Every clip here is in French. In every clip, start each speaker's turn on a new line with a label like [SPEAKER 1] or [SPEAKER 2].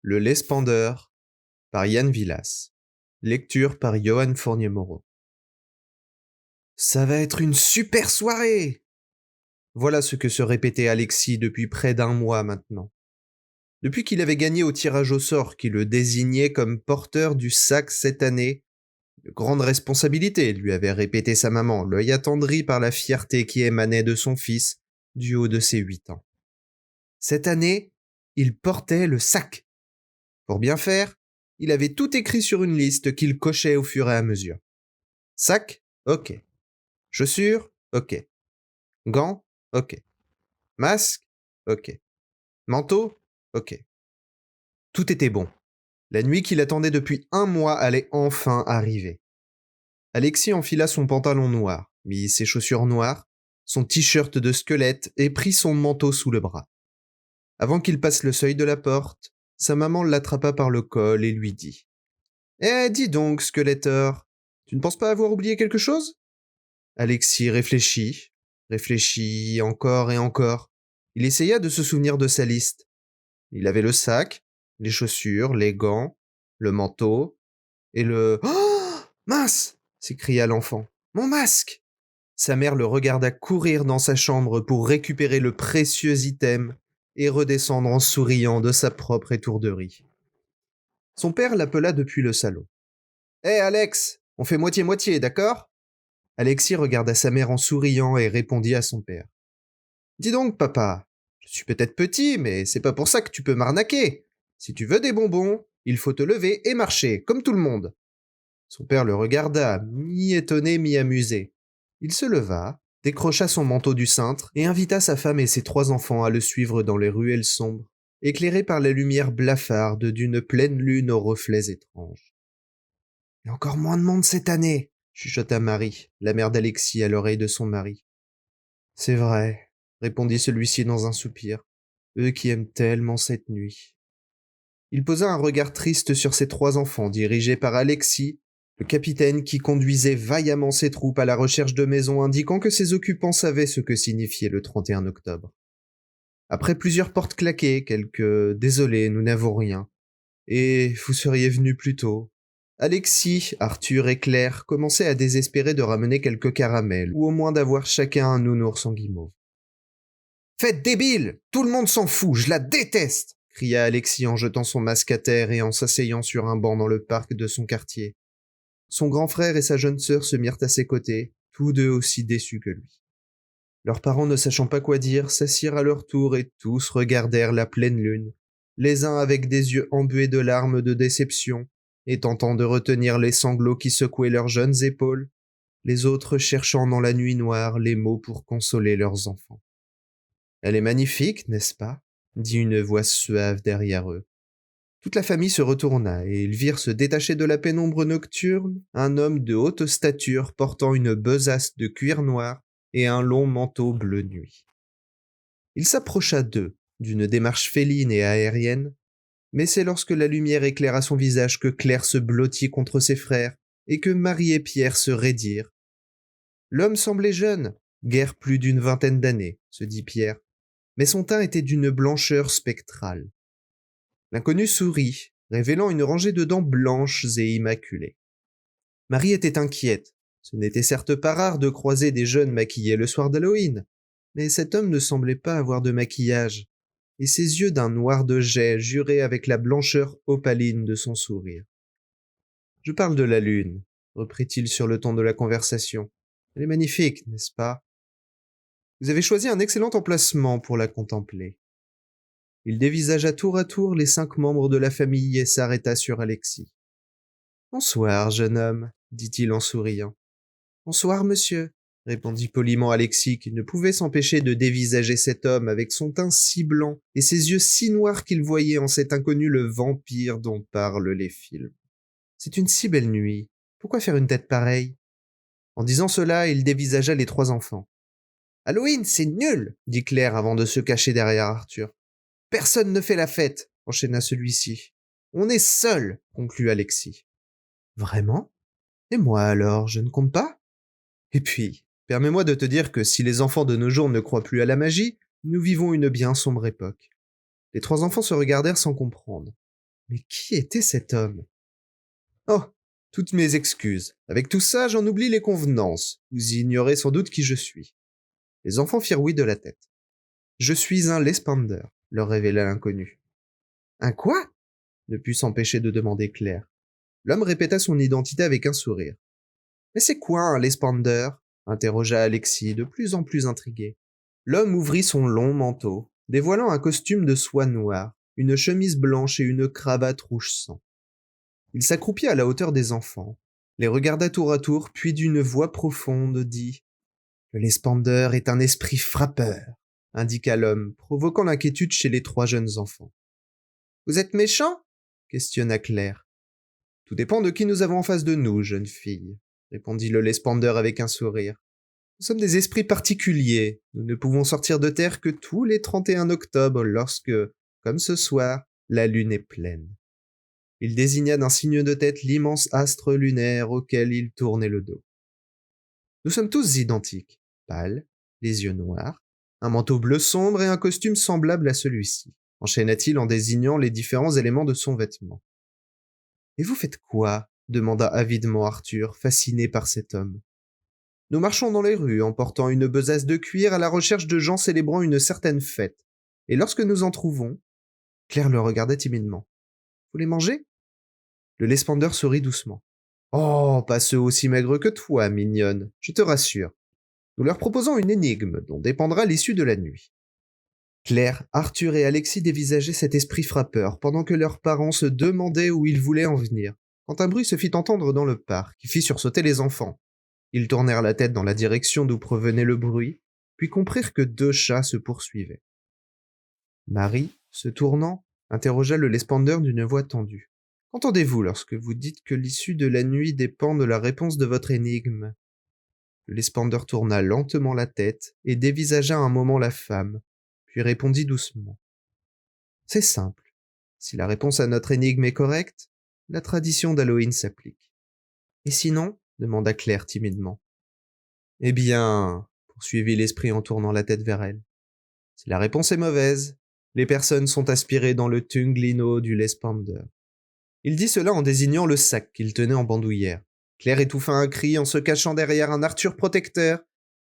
[SPEAKER 1] Le Lespandeur par Yann Villas. Lecture par Johan Fournier-Moreau. Ça va être une super soirée! Voilà ce que se répétait Alexis depuis près d'un mois maintenant. Depuis qu'il avait gagné au tirage au sort qui le désignait comme porteur du sac cette année, de grandes responsabilités, lui avait répété sa maman, l'œil attendri par la fierté qui émanait de son fils du haut de ses 8 ans. Cette année, il portait le sac. Pour bien faire, il avait tout écrit sur une liste qu'il cochait au fur et à mesure. Sac, ok. Chaussures, ok. Gants, ok. Masque, ok. Manteau, ok. Tout était bon. La nuit qu'il attendait depuis un mois allait enfin arriver. Alexis enfila son pantalon noir, mit ses chaussures noires, son t-shirt de squelette et prit son manteau sous le bras. Avant qu'il passe le seuil de la porte, sa maman l'attrapa par le col et lui dit « Eh, dis donc, Skeletor, tu ne penses pas avoir oublié quelque chose ?» Alexis réfléchit encore et encore. Il essaya de se souvenir de sa liste. Il avait le sac, les chaussures, les gants, le manteau et le... Oh, mince! S'écria l'enfant. Mon masque! Sa mère le regarda courir dans sa chambre pour récupérer le précieux item et redescendre en souriant de sa propre étourderie. Son père l'appela depuis le salon. « Hé, Alex, on fait moitié-moitié, d'accord ?» Alexis regarda sa mère en souriant et répondit à son père. « Dis donc, papa, je suis peut-être petit, mais c'est pas pour ça que tu peux m'arnaquer. Si tu veux des bonbons, il faut te lever et marcher, comme tout le monde. » Son père le regarda, mi-étonné, mi-amusé. Il se leva, décrocha son manteau du cintre et invita sa femme et ses 3 enfants à le suivre dans les ruelles sombres, éclairées par la lumière blafarde d'une pleine lune aux reflets étranges. « Il y a encore moins de monde cette année, » chuchota Marie, la mère d'Alexis, à l'oreille de son mari. « C'est vrai, » répondit celui-ci dans un soupir, « eux qui aiment tellement cette nuit. » Il posa un regard triste sur ses 3 enfants, dirigés par Alexis, le capitaine qui conduisait vaillamment ses troupes à la recherche de maisons indiquant que ses occupants savaient ce que signifiait le 31 octobre. Après plusieurs portes claquées, quelques « Désolé, nous n'avons rien » et « Vous seriez venus plus tôt », Alexis, Arthur et Claire commençaient à désespérer de ramener quelques caramels ou au moins d'avoir chacun un nounours en guimauve. « Faites débile! Tout le monde s'en fout, je la déteste !» cria Alexis en jetant son masque à terre et en s'asseyant sur un banc dans le parc de son quartier. Son grand frère et sa jeune sœur se mirent à ses côtés, tous deux aussi déçus que lui. Leurs parents, ne sachant pas quoi dire, s'assirent à leur tour et tous regardèrent la pleine lune, les uns avec des yeux embués de larmes de déception et tentant de retenir les sanglots qui secouaient leurs jeunes épaules, les autres cherchant dans la nuit noire les mots pour consoler leurs enfants. « Elle est magnifique, n'est-ce pas ?» dit une voix suave derrière eux. Toute la famille se retourna et ils virent se détacher de la pénombre nocturne un homme de haute stature portant une besace de cuir noir et un long manteau bleu nuit. Il s'approcha d'eux, d'une démarche féline et aérienne, mais c'est lorsque la lumière éclaira son visage que Claire se blottit contre ses frères et que Marie et Pierre se raidirent. L'homme semblait jeune, guère plus d'une 20aine d'années, se dit Pierre, mais son teint était d'une blancheur spectrale. L'inconnu sourit, révélant une rangée de dents blanches et immaculées. Marie était inquiète. Ce n'était certes pas rare de croiser des jeunes maquillés le soir d'Halloween, mais cet homme ne semblait pas avoir de maquillage, et ses yeux d'un noir de jais juraient avec la blancheur opaline de son sourire. « Je parle de la lune, » reprit-il sur le ton de la conversation. « Elle est magnifique, n'est-ce pas ? Vous avez choisi un excellent emplacement pour la contempler. » Il dévisagea tour à tour les 5 membres de la famille et s'arrêta sur Alexis. « Bonsoir, jeune homme, » dit-il en souriant. « Bonsoir, monsieur, » répondit poliment Alexis, qui ne pouvait s'empêcher de dévisager cet homme avec son teint si blanc et ses yeux si noirs qu'il voyait en cet inconnu le vampire dont parlent les films. « C'est une si belle nuit. Pourquoi faire une tête pareille ?» En disant cela, il dévisagea les 3 enfants. « Halloween, c'est nul !» dit Claire avant de se cacher derrière Arthur. « Personne ne fait la fête !» enchaîna celui-ci. « On est seuls !» conclut Alexis. « Vraiment ? Et moi alors, je ne compte pas ? Et puis, permets-moi de te dire que si les enfants de nos jours ne croient plus à la magie, nous vivons une bien sombre époque. » Les 3 enfants se regardèrent sans comprendre. Mais qui était cet homme? Oh, toutes mes excuses. Avec tout ça, j'en oublie les convenances. Vous ignorez sans doute qui je suis. Les enfants firent oui de la tête. Je suis un Lespander, leur révéla l'inconnu. Un quoi? Ne put s'empêcher de demander Claire. L'homme répéta son identité avec un sourire. Mais c'est quoi un Lespander? Interrogea Alexis, de plus en plus intrigué. L'homme ouvrit son long manteau, dévoilant un costume de soie noire, une chemise blanche et une cravate rouge sang. Il s'accroupit à la hauteur des enfants, les regarda tour à tour, puis d'une voix profonde dit « Le Lespander est un esprit frappeur », indiqua l'homme, provoquant l'inquiétude chez les 3 jeunes enfants. « Vous êtes méchant ?» questionna Claire. « Tout dépend de qui nous avons en face de nous, jeune fille, » répondit le Lespander avec un sourire. « Nous sommes des esprits particuliers, nous ne pouvons sortir de terre que tous les 31 octobre lorsque, comme ce soir, la lune est pleine. » Il désigna d'un signe de tête l'immense astre lunaire auquel il tournait le dos. « Nous sommes tous identiques, pâles, les yeux noirs, un manteau bleu sombre et un costume semblable à celui-ci, enchaîna-t-il en désignant les différents éléments de son vêtement. « Et vous faites quoi ?» demanda avidement Arthur, fasciné par cet homme. « Nous marchons dans les rues en portant une besace de cuir à la recherche de gens célébrant une certaine fête. Et lorsque nous en trouvons... » Claire le regardait timidement. « Vous les mangez ?» Le Lespander sourit doucement. « Oh, pas ceux aussi maigres que toi, mignonne, je te rassure. Nous leur proposons une énigme dont dépendra l'issue de la nuit. » Claire, Arthur et Alexis dévisageaient cet esprit frappeur pendant que leurs parents se demandaient où ils voulaient en venir, quand un bruit se fit entendre dans le parc, qui fit sursauter les enfants. Ils tournèrent la tête dans la direction d'où provenait le bruit, puis comprirent que 2 chats se poursuivaient. Marie, se tournant, interrogea le Lespander d'une voix tendue. « Qu'entendez-vous lorsque vous dites que l'issue de la nuit dépend de la réponse de votre énigme ?» Le Lespander tourna lentement la tête et dévisagea un moment la femme, puis répondit doucement. « C'est simple. Si la réponse à notre énigme est correcte, la tradition d'Halloween s'applique. »« Et sinon ?» demanda Claire timidement. « Eh bien, » poursuivit l'esprit en tournant la tête vers elle, « si la réponse est mauvaise, les personnes sont aspirées dans le tunglino du Lespander. » Il dit cela en désignant le sac qu'il tenait en bandoulière. Claire étouffa un cri en se cachant derrière un Arthur protecteur.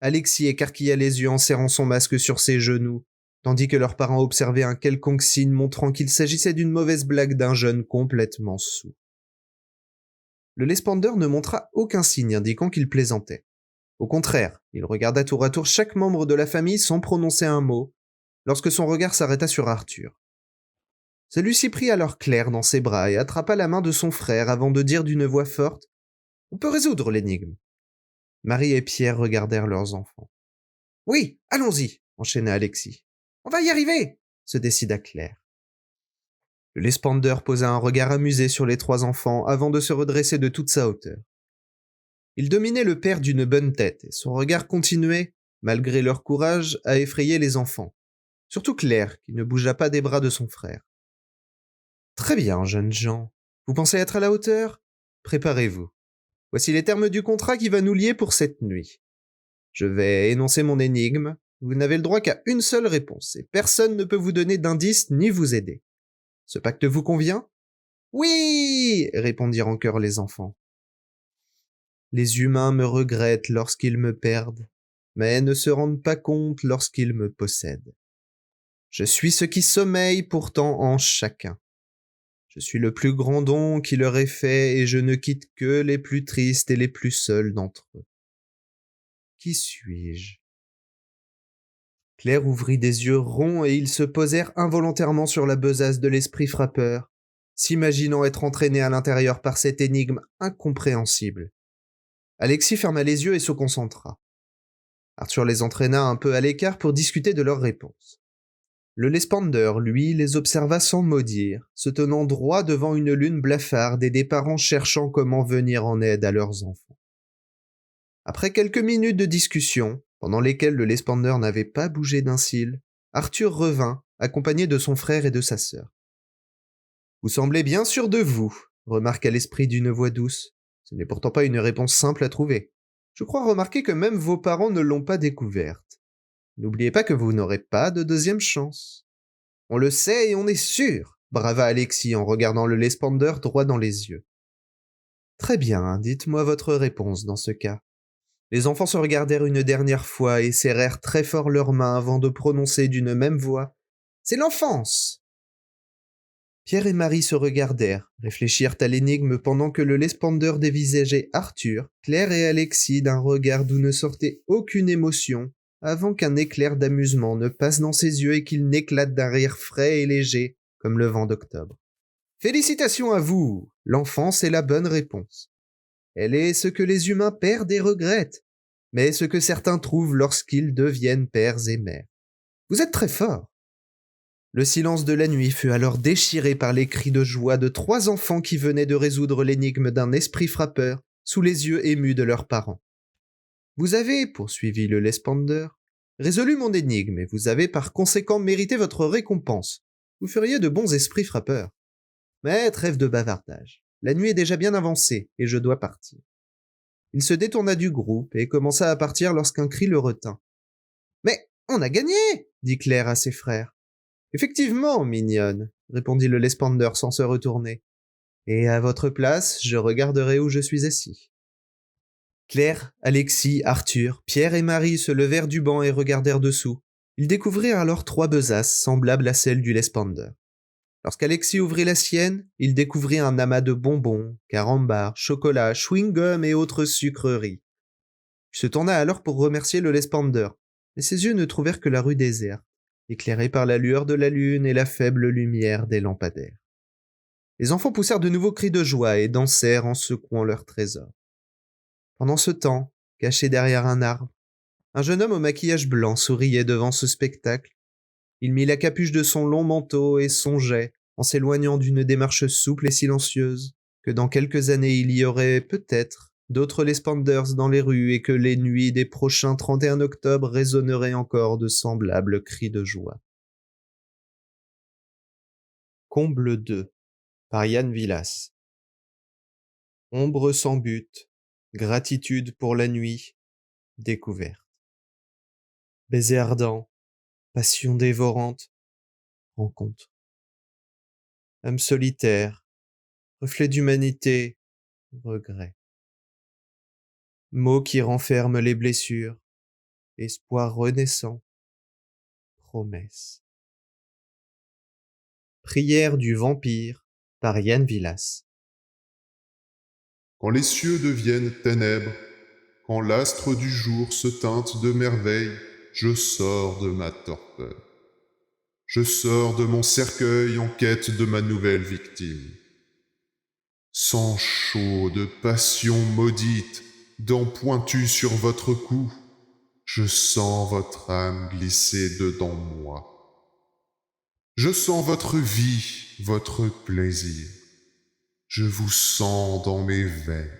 [SPEAKER 1] Alexis écarquilla les yeux en serrant son masque sur ses genoux, tandis que leurs parents observaient un quelconque signe montrant qu'il s'agissait d'une mauvaise blague d'un jeune complètement saoul. Le Lespander ne montra aucun signe indiquant qu'il plaisantait. Au contraire, il regarda tour à tour chaque membre de la famille sans prononcer un mot, lorsque son regard s'arrêta sur Arthur. Celui-ci prit alors Claire dans ses bras et attrapa la main de son frère avant de dire d'une voix forte « On peut résoudre l'énigme. » Marie et Pierre regardèrent leurs enfants. « Oui, allons-y » enchaîna Alexis. « On va y arriver » se décida Claire. Le Lespander posa un regard amusé sur les 3 enfants avant de se redresser de toute sa hauteur. Il dominait le père d'une bonne tête et son regard continuait, malgré leur courage, à effrayer les enfants. Surtout Claire, qui ne bougea pas des bras de son frère. « Très bien, jeunes gens. Vous pensez être à la hauteur? Préparez-vous. Voici les termes du contrat qui va nous lier pour cette nuit. Je vais énoncer mon énigme. Vous n'avez le droit qu'à une seule réponse, et personne ne peut vous donner d'indice ni vous aider. Ce pacte vous convient? »« Oui !» répondirent en chœur les enfants. « Les humains me regrettent lorsqu'ils me perdent, mais ne se rendent pas compte lorsqu'ils me possèdent. Je suis ce qui sommeille pourtant en chacun. Je suis le plus grand don qui leur est fait et je ne quitte que les plus tristes et les plus seuls d'entre eux. Qui suis-je » Claire ouvrit des yeux ronds et ils se posèrent involontairement sur la besace de l'esprit frappeur, s'imaginant être entraîné à l'intérieur par cette énigme incompréhensible. Alexis ferma les yeux et se concentra. Arthur les entraîna un peu à l'écart pour discuter de leurs réponses. Le Lespander, lui, les observa sans mot dire, se tenant droit devant une lune blafarde et des parents cherchant comment venir en aide à leurs enfants. Après quelques minutes de discussion, pendant lesquelles le Lespander n'avait pas bougé d'un cil, Arthur revint, accompagné de son frère et de sa sœur. « Vous semblez bien sûr de vous, » remarqua l'esprit d'une voix douce. « Ce n'est pourtant pas une réponse simple à trouver. Je crois remarquer que même vos parents ne l'ont pas découverte. N'oubliez pas que vous n'aurez pas de deuxième chance. »« On le sait et on est sûr, » brava Alexis en regardant le Lespander droit dans les yeux. Très bien, dites-moi votre réponse dans ce cas. Les enfants se regardèrent une dernière fois et serrèrent très fort leurs mains avant de prononcer d'une même voix. C'est l'enfance! Pierre et Marie se regardèrent, réfléchirent à l'énigme pendant que le Lespander dévisageait Arthur, Claire et Alexis d'un regard d'où ne sortait aucune émotion, avant qu'un éclair d'amusement ne passe dans ses yeux et qu'il n'éclate d'un rire frais et léger, comme le vent d'octobre. Félicitations à vous! L'enfance est la bonne réponse. Elle est ce que les humains perdent et regrettent, mais ce que certains trouvent lorsqu'ils deviennent pères et mères. Vous êtes très forts. Le silence de la nuit fut alors déchiré par les cris de joie de 3 enfants qui venaient de résoudre l'énigme d'un esprit frappeur sous les yeux émus de leurs parents. Vous avez, poursuivit le Lespander, résolu mon énigme et vous avez par conséquent mérité votre récompense. Vous feriez de bons esprits frappeurs. Mais trêve de bavardage. La nuit est déjà bien avancée et je dois partir. Il se détourna du groupe et commença à partir lorsqu'un cri le retint. Mais on a gagné, dit Claire à ses frères. Effectivement, mignonne, répondit le Lespander sans se retourner. Et à votre place, je regarderai où je suis assis. Claire, Alexis, Arthur, Pierre et Marie se levèrent du banc et regardèrent dessous. Ils découvrirent alors 3 besaces semblables à celles du Lespander. Lorsqu'Alexis ouvrit la sienne, il découvrit un amas de bonbons, carambars, chocolat, chewing-gum et autres sucreries. Il se tourna alors pour remercier le Lespander, mais ses yeux ne trouvèrent que la rue déserte, éclairée par la lueur de la lune et la faible lumière des lampadaires. Les enfants poussèrent de nouveaux cris de joie et dansèrent en secouant leurs trésors. Pendant ce temps, caché derrière un arbre, un jeune homme au maquillage blanc souriait devant ce spectacle. Il mit la capuche de son long manteau et songeait, en s'éloignant d'une démarche souple et silencieuse, que dans quelques années il y aurait peut-être d'autres Lespanders dans les rues et que les nuits des prochains 31 octobre résonneraient encore de semblables cris de joie. Comble 2 par Yann Villas. Ombre sans but, gratitude pour la nuit, découverte. Baiser ardent, passion dévorante, rencontre. Âme solitaire, reflet d'humanité, regret. Mots qui renferment les blessures, espoir renaissant, promesse. Prière du vampire par Yann Villas.
[SPEAKER 2] Quand les cieux deviennent ténèbres, quand l'astre du jour se teinte de merveille, je sors de ma torpeur. Je sors de mon cercueil en quête de ma nouvelle victime. Sang chaud de passion maudite, dents pointues sur votre cou, je sens votre âme glisser dedans moi. Je sens votre vie, votre plaisir. Je vous sens dans mes veines.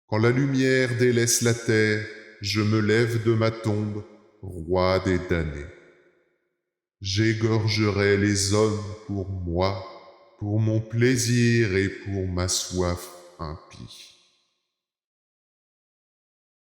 [SPEAKER 2] Quand la lumière délaisse la terre, je me lève de ma tombe, roi des damnés. J'égorgerai les hommes pour moi, pour mon plaisir et pour ma soif impie.